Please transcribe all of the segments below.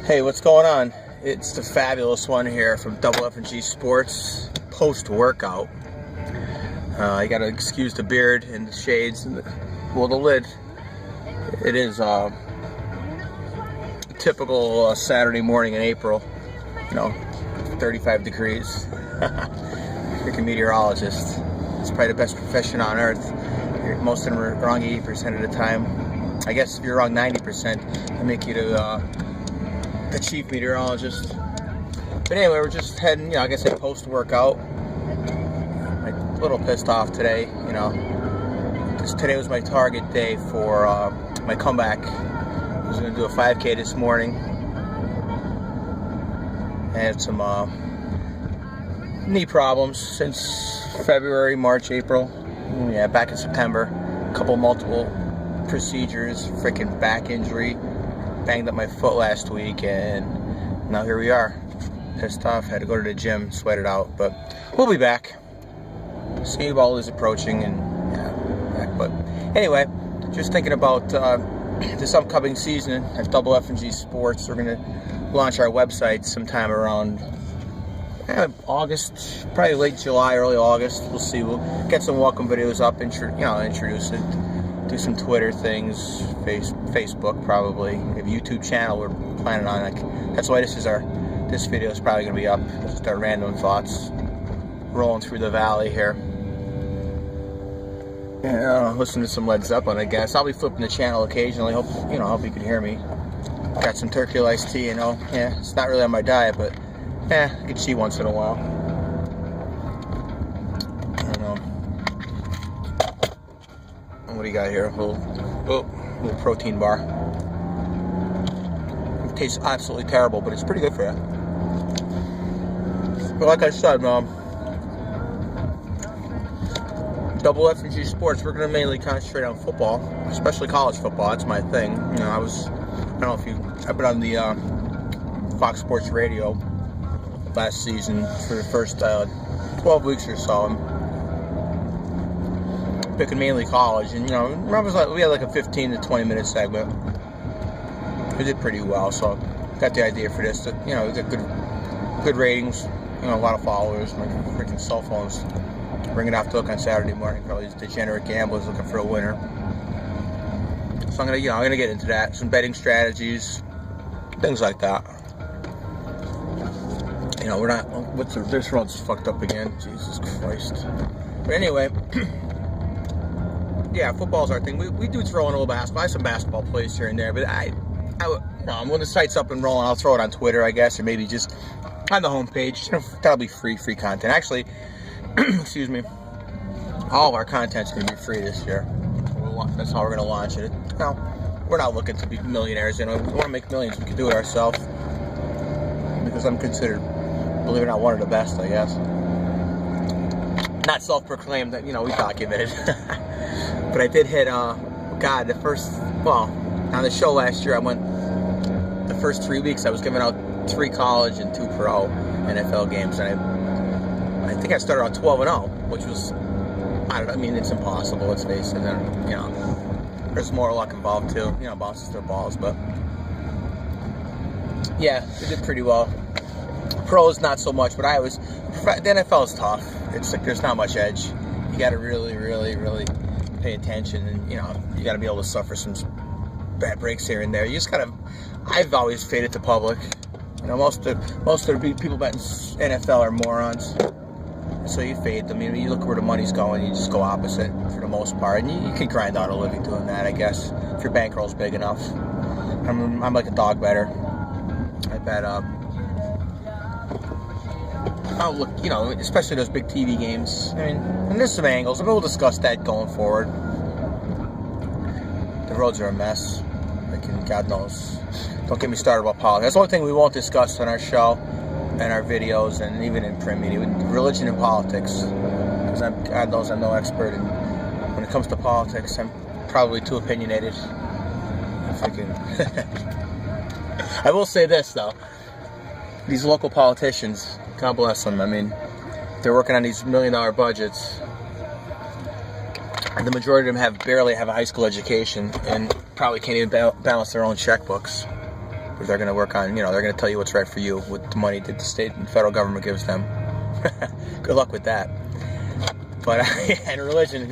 Hey, what's going on? It's the fabulous one here from Double F&G Sports post-workout. I gotta excuse the beard and the shades and the lid. It is a typical Saturday morning in April. 35 degrees. Freaking meteorologist. It's probably the best profession on earth. Most of them are wrong 80% of the time. I guess if you're wrong 90%, they make you the chief meteorologist. But anyway, we're just heading, like I said, post-workout. I'm a little pissed off today, because today was my target day for my comeback. I was going to do a 5K this morning. I had some knee problems since February, March, April. Yeah, back in September. Multiple procedures, freaking back injury. Banged up my foot last week, and now here we are. Pissed off, had to go to the gym, sweat it out, but we'll be back. Senior Bowl is approaching, and back. But anyway, just thinking about this upcoming season at Double F&G Sports. We're gonna launch our website sometime around August, probably late July, early August. We'll see. We'll get some welcome videos up, introduce it. Do some Twitter things, Facebook probably. We have a YouTube channel we're planning on. That's why this video is probably going to be up. Just our random thoughts, rolling through the valley here. Listen to some Led Zeppelin, I guess. I'll be flipping the channel occasionally. Hope you can hear me. Got some turkey iced tea. It's not really on my diet, but I could cheat once in a while. What do you got here? A little protein bar. It tastes absolutely terrible, but it's pretty good for you. But like I said, Double F&G Sports, we're going to mainly concentrate on football, especially college football. That's my thing. I've been on the Fox Sports Radio last season for the first 12 weeks or so. Picking mainly college, and we had like a 15 to 20 minute segment. We did pretty well, so got the idea for this. We got good ratings, a lot of followers. My freaking cell phones ringing off the hook on Saturday morning for all these degenerate gamblers looking for a winner. So I'm gonna get into that, some betting strategies, things like that. We're not. This road's fucked up again. Jesus Christ. But anyway. Yeah, football's our thing. We do throw in a little basketball. I have some basketball plays here and there, but when the site's up and rolling, I'll throw it on Twitter, I guess, or maybe just on the homepage. That'll be free content. Actually, excuse me, all of our content's going to be free this year. That's how we're going to launch it. We're not looking to be millionaires. We want to make millions. We can do it ourselves because I'm considered, believe it or not, one of the best, I guess. Not self-proclaimed, we documented. But I did hit, on the show last year, the first 3 weeks, I was giving out 3 college and 2 pro NFL games, and I think I started on 12-0, which was, it's impossible, let's face it, and, there's more luck involved too, bounces their balls, but, yeah, we did pretty well. Pros, not so much, but the NFL is tough. It's like there's not much edge. You got to really, really, really pay attention, and you got to be able to suffer some bad breaks here and there. You just gotta. I've always faded the public. Most of the people betting NFL are morons, so you fade them. You look where the money's going, you just go opposite for the most part, and you can grind out a living doing that, I guess, if your bankroll's big enough. I'm like a dog better. I bet look, especially those big TV games. And there's some angles, and we'll discuss that going forward. The roads are a mess. God knows. Don't get me started about politics. That's the only thing we won't discuss on our show and our videos, and even in print media. Religion and politics. Because God knows I'm no expert, and when it comes to politics, I'm probably too opinionated. I will say this, though. These local politicians, God bless them. They're working on these $1 million budgets, and the majority of them barely have a high school education and probably can't even balance their own checkbooks. where they're going to work on, they're going to tell you what's right for you with the money that the state and federal government gives them. Good luck with that. But and religion,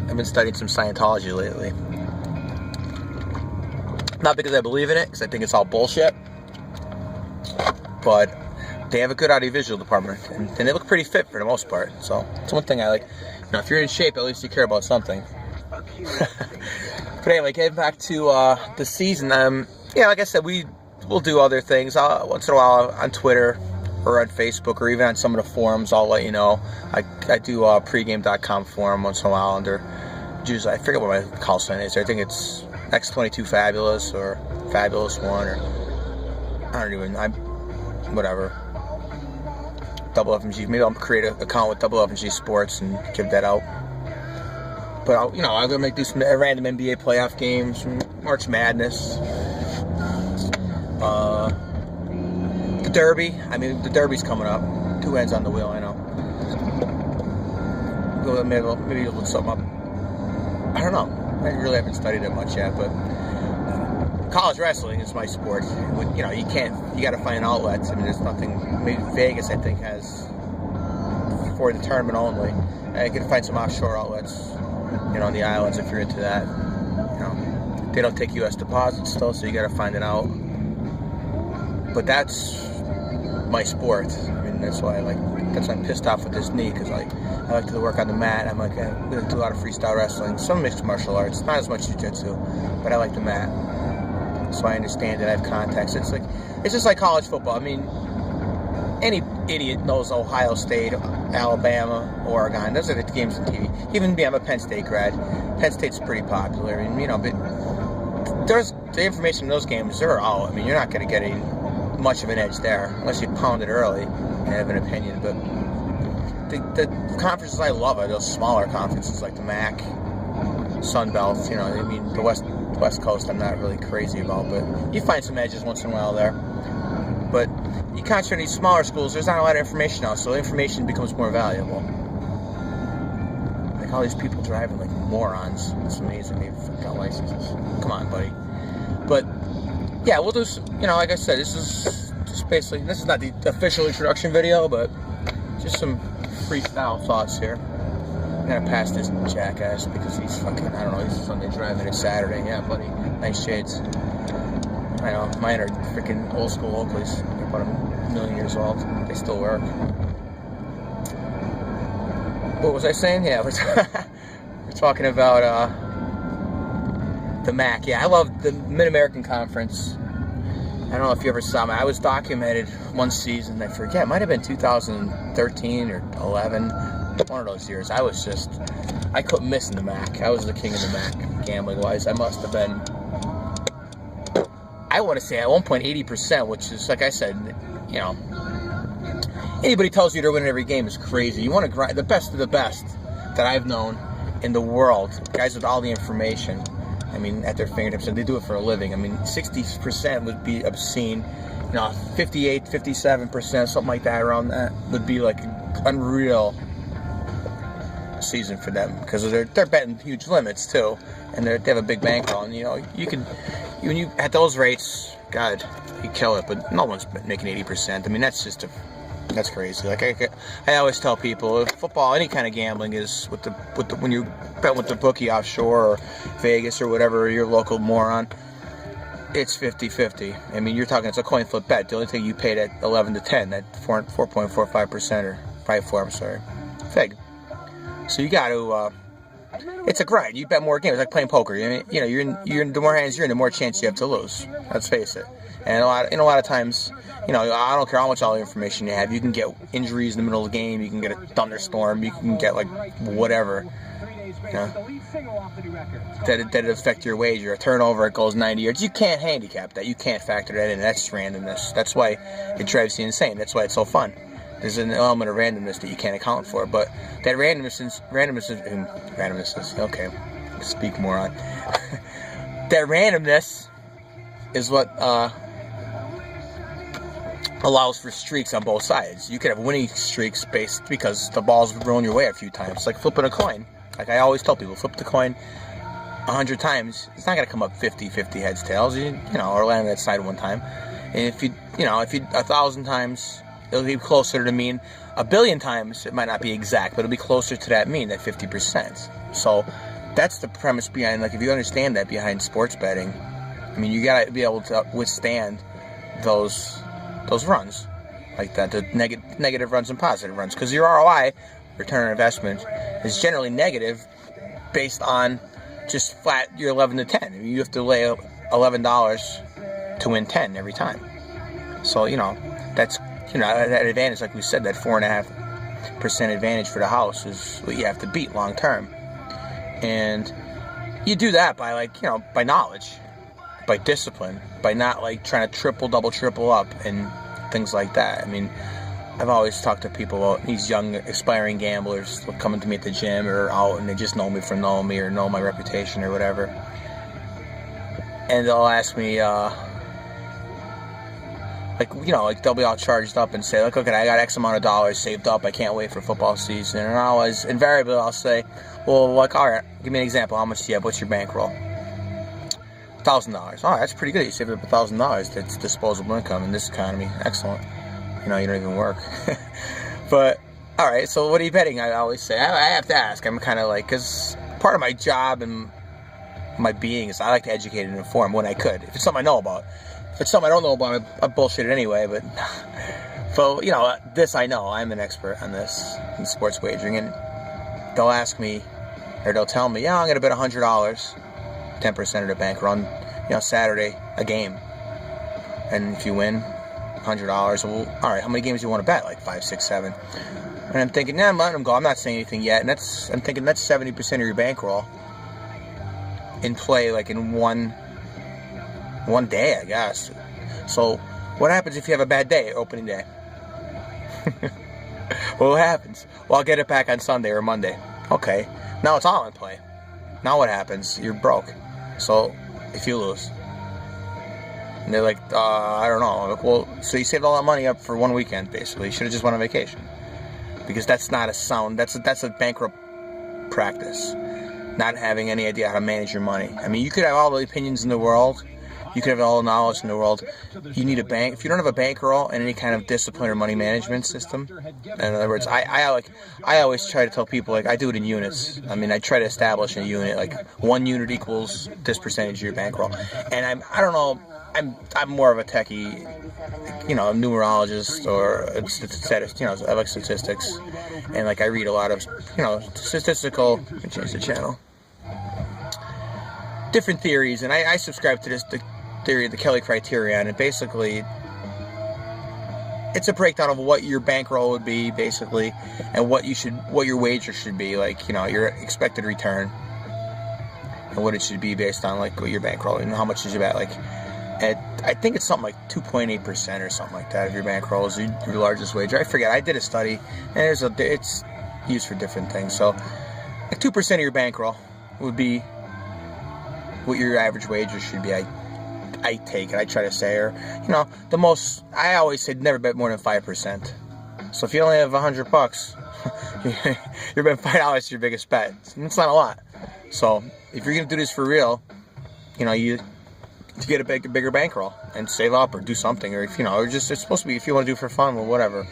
I've been studying some Scientology lately. Not because I believe in it, because I think it's all bullshit. But they have a good audiovisual department, and they look pretty fit for the most part. So it's one thing I like. If you're in shape, at least you care about something. But anyway, getting back to the season. Like I said, we'll do other things. Once in a while on Twitter or on Facebook or even on some of the forums, I'll let you know. I do a pregame.com forum once in a while under, I forget what my call sign is. I think it's X22 Fabulous or Fabulous One, or whatever. Double FMG. Maybe I'll create an account with Double FMG Sports and give that out. But I'm gonna do some random NBA playoff games, March Madness, the Derby. The Derby's coming up. 2 ends on the wheel. I know. Maybe you'll look something up. I don't know. I really haven't studied it much yet, but college wrestling is my sport. You got to find outlets. There's nothing. Maybe Vegas, I think, has for the tournament only. I can find some offshore outlets, on the islands if you're into that. They don't take U.S. deposits still, so you got to find it out. But that's my sport. That's why that's why I'm pissed off with this knee, because I like to work on the mat. I'm going to do a lot of freestyle wrestling, some mixed martial arts, not as much jiu-jitsu, but I like the mat. So I understand it. I have contacts. It's just like college football. Any idiot knows Ohio State, Alabama, Oregon. Those are the games on TV. Even me, I'm a Penn State grad. Penn State's pretty popular. But there's the information in those games. They're all. You're not going to get much of an edge there unless you pound it early and have an opinion. But the conferences I love are those smaller conferences like the MAC, Sun Belt. The West Coast I'm not really crazy about, but you find some edges once in a while there. But you concentrate on these smaller schools, there's not a lot of information now, so information becomes more valuable. All these people driving like morons. It's amazing they've got licenses. Come on, buddy. But yeah, we'll do, like I said, this is just basically, this is not the official introduction video, but just some freestyle thoughts here. I'm gonna pass this jackass because he's fucking, I don't know, he's Sunday driving, it's Saturday. Yeah, buddy, nice shades. I know, mine are freaking old school Oakleys. They're about 1,000,000 years old. They still work. What was I saying? Yeah, we're talking about the MAC. Yeah, I love the Mid-American Conference. I don't know if you ever saw me. I was documented one season, I forget, it might have been 2013 or 11. One of those years. I couldn't miss in the MAC. I was the king of the MAC, gambling-wise. I must have been, I want to say at one point 80%, which is, like I said, anybody tells you they're winning every game is crazy. You want to grind the best of the best that I've known in the world, guys with all the information, at their fingertips, and they do it for a living. 60% would be obscene. 58, 57%, something like that, around that would be like unreal season for them, because they're betting huge limits too, and they have a big bankroll, and when you at those rates, God, you kill it. But no one's making 80%. That's crazy. Like I always tell people, football, any kind of gambling is when you bet with the bookie offshore or Vegas or whatever, your local moron, it's 50-50. You're talking, it's a coin flip bet. The only thing you paid at 11 to 10, that 4.45% or 5.4, I'm sorry, fig. So you got to, it's a grind. You bet more games, like playing poker. You're in the more hands you're in, the more chance you have to lose. Let's face it. And a lot of times, I don't care how much all the information you have. You can get injuries in the middle of the game. You can get a thunderstorm. You can get whatever. That affect your wager. A turnover, it goes 90 yards. You can't handicap that. You can't factor that in. That's randomness. That's why it drives you insane. That's why it's so fun. There's an element of randomness that you can't account for, but that randomness is okay. Speak more on that. Randomness is what allows for streaks on both sides. You could have winning streaks because the ball's rolling your way a few times. It's like flipping a coin. Like I always tell people, flip the coin. 100 times, it's not going to come up 50-50 heads, tails, or land on that side one time. And if you 1,000 times, it'll be closer to the mean. 1 billion times, it might not be exact, but it'll be closer to that mean, that 50%. So that's the premise behind, like, if you understand that behind sports betting, I mean, you got to be able to withstand those runs, like that, the negative runs and positive runs. Because your ROI, return on investment, is generally negative based on just flat, you're 11 to 10. I mean, you have to lay $11 to win 10 every time. So, that's, that advantage, like we said, that 4.5% advantage for the house is what you have to beat long term. And you do that by, by knowledge, by discipline, by not, trying to double, triple up and things like that. I mean, I've always talked to people about these young, aspiring gamblers coming to me at the gym or out, and they just know me from knowing me or know my reputation or whatever. And they'll ask me, they'll be all charged up and say, okay, I got X amount of dollars saved up. I can't wait for football season. And invariably, I'll say, well, all right, give me an example. How much do you have? What's your bankroll? $1,000. Oh, that's pretty good. You saved up $1,000. That's disposable income in this economy. Excellent. You don't even work. But, all right, so what are you betting? I always say, I have to ask. I'm kind of because part of my job and my being is I like to educate and inform when I could. If it's something I know about. If it's something I don't know about, I bullshit it anyway. But, so, this I know. I'm an expert on this, in sports wagering. And they'll ask me, or they'll tell me, I'm going to bet $100, 10% of the bank run, Saturday, a game. And if you win $100, well, all right, how many games do you want to bet? 5, 6, 7. And I'm thinking, I'm letting them go. I'm not saying anything yet. And I'm thinking that's 70% of your bankroll in play, in one day, I guess. So what happens if you have a bad day, opening day? What happens? Well, I'll get it back on Sunday or Monday. Okay, now it's all in play. Now what happens? You're broke. So if you lose. And they're like, I don't know. Well, so you saved all that money up for one weekend, basically. You should have just went on vacation. Because that's not a sound, that's a bankrupt practice. Not having any idea how to manage your money. I mean, you could have all the opinions in the world. You could have all the knowledge in the world. You need a bank. If you don't have a bankroll and any kind of discipline or money management system, in other words, I always try to tell people, I do it in units. I mean, I try to establish a unit, 1 unit equals this percentage of your bankroll. And I don't know, I'm more of a techie, a numerologist or a statist, I like statistics. And I read a lot of, statistical, let me change the channel. Different theories, and I subscribe to the theory of the Kelly criterion, and basically it's a breakdown of what your bankroll would be, basically, and what your wager should be, your expected return, and what it should be based on what your bankroll, and how much did you bet, I think it's something like 2.8% or something like that of your bankroll is your largest wager. I forget. I did a study, and it's used for different things. So 2% of your bankroll would be what your average wager should be. I take it. I try to say, or the most. I always say never bet more than 5%. So if you only have $100, you're betting $5 is your biggest bet. It's not a lot. So if you're gonna do this for real, you to get a bigger bankroll and save up or do something, or if or just it's supposed to be if you want to do it for fun, well, whatever.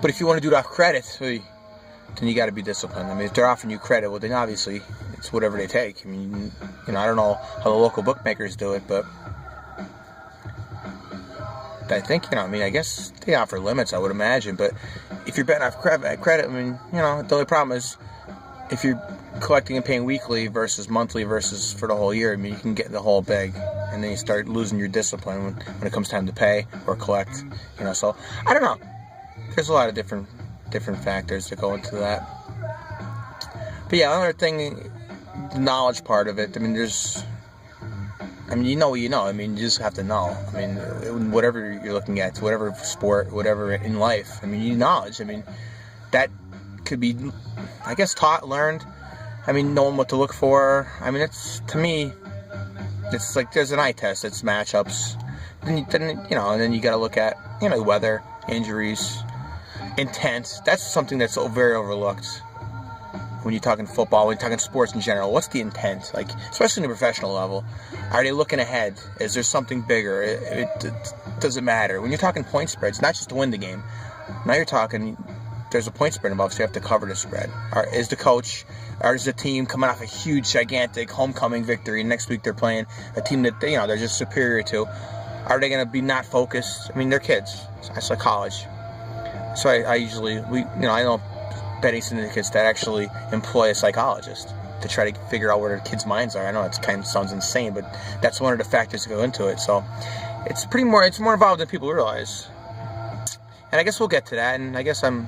But if you want to do it off credit, then you got to be disciplined. I mean, if they're offering you credit, well, then obviously it's whatever they take. I mean, I don't know how the local bookmakers do it, but I think I guess they offer limits, I would imagine. But if you're betting off credit, I mean, the only problem is if you're collecting and paying weekly versus monthly versus for the whole year, I mean, you can get the whole bag, and then you start losing your discipline when it comes time to pay or collect. So I don't know. There's a lot of different factors that go into that. But yeah, another thing, the knowledge part of it. I mean, you know what you know. I mean, you just have to know. I mean, whatever you're looking at, whatever sport, whatever in life. I mean, you need knowledge. I mean, that could be, I guess, taught, learned. I mean, knowing what to look for. I mean, to me, it's there's an eye test. It's matchups. And then you got to look at, weather, injuries, intent. That's something that's very overlooked. when you're talking football, when you're talking sports in general? What's the intent? Like, especially in the professional level, are they looking ahead? Is there something bigger? It doesn't matter. When you're talking point spreads, not just to win the game. Now you're talking, there's a point spread involved, so you have to cover the spread. Is the coach, or is the team coming off a huge, gigantic homecoming victory, and next week they're playing a team that they're just superior to? Are they going to be not focused? I mean, they're kids. It's like college. So I usually, I know betting syndicates that actually employ a psychologist to try to figure out where their kids' minds are. I know it kind of sounds insane, but that's one of the factors that go into it. So it's more involved than people realize. And I guess we'll get to that. And I guess I'm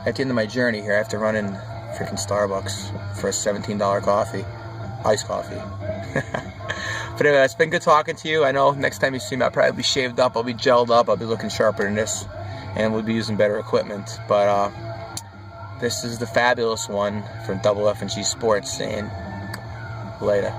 at the end of my journey here. I have to run in freaking Starbucks for a $17 coffee, iced coffee. But anyway, it's been good talking to you. I know next time you see me, I'll probably be shaved up, I'll be gelled up, I'll be looking sharper than this, and we'll be using better equipment. But this is the fabulous one from Double F&G Sports, saying later.